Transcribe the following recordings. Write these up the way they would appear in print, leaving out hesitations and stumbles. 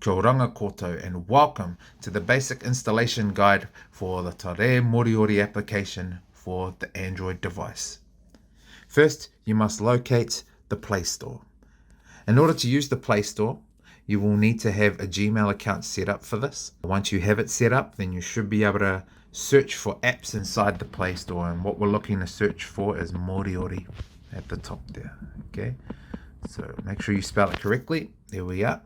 Kia oranga koutou and welcome to the basic installation guide for the Tare Moriori application for the Android device. First, you must locate the Play Store. In order to use the Play Store, you will need to have a Gmail account set up for this. Once you have it set up, then you should be able to search for apps inside the Play Store, and what we're looking to search for is Moriori at the top there. Okay, so make sure you spell it correctly. There we are.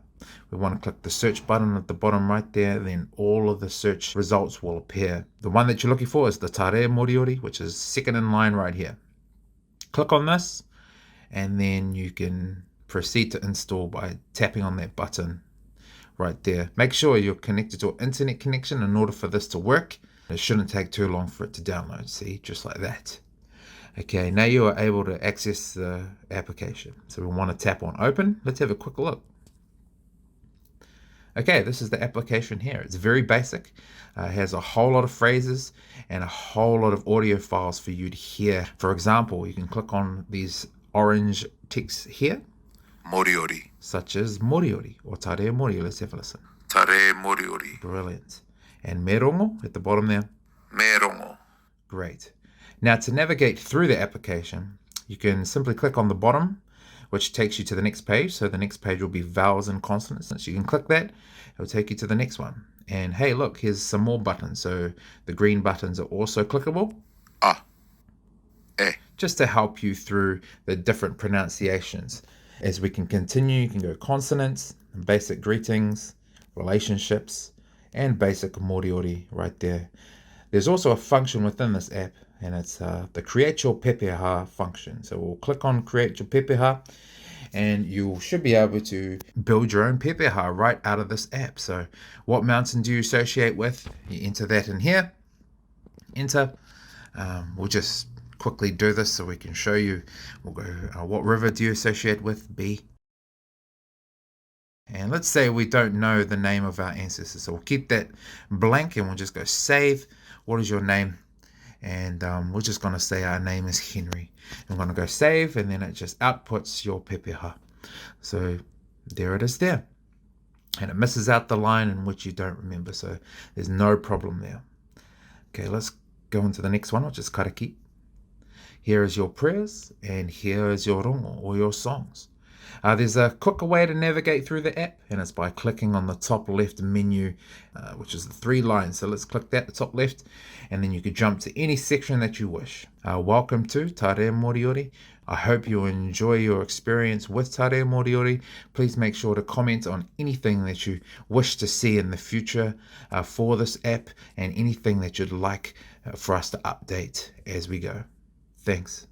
We want to click the search button at the bottom right there, then all of the search results will appear. The one that you're looking for is the Tare Moriori, which is second in line right here. Click on this, and then you can proceed to install by tapping on that button right there. Make sure you're connected to an internet connection in order for this to work. It shouldn't take too long for it to download. See, just like that. Okay, now you are able to access the application. So we want to tap on open. Let's have a quick look. Okay, this is the application here. It's very basic. It has a whole lot of phrases and a whole lot of audio files for you to hear. For example, you can click on these orange ticks here. Moriori. Such as Moriori or Tare Moriori. Let's have a listen. Tare Moriori. Brilliant. And Merongo at the bottom there. Merongo. Great. Now to navigate through the application, you can simply click on the bottom, which takes you to the next page. So the next page will be vowels and consonants. So you can click that, it will take you to the next one. And hey, look, here's some more buttons. So the green buttons are also clickable. Just to help you through the different pronunciations. As we can continue, you can go consonants, basic greetings, relationships, and basic Moriori right there. There's also a function within this app, and it's the Create Your Pepeha function. So we'll click on Create Your Pepeha, and you should be able to build your own pepeha right out of this app. So what mountain do you associate with? You enter that in here. Enter. We'll just quickly do this so we can show you. We'll go, what river do you associate with? B. And let's say we don't know the name of our ancestors. So we'll keep that blank and we'll just go save. What is your name? And we're just going to say our name is Henry. I'm going to go save, and then it just outputs your pepeha. So there it is there. And it misses out the line in which you don't remember. So there's no problem there. Okay, let's go into the next one, which is karaki. Here is your prayers, and here is your rongo, or your songs. There's a quicker way to navigate through the app, and it's by clicking on the top left menu, which is the 3 lines. So let's click that, the top left, and then you can jump to any section that you wish. Welcome to Tare Moriori. I hope you enjoy your experience with Tare Moriori. Please make sure to comment on anything that you wish to see in the future for this app, and anything that you'd like for us to update as we go. Thanks.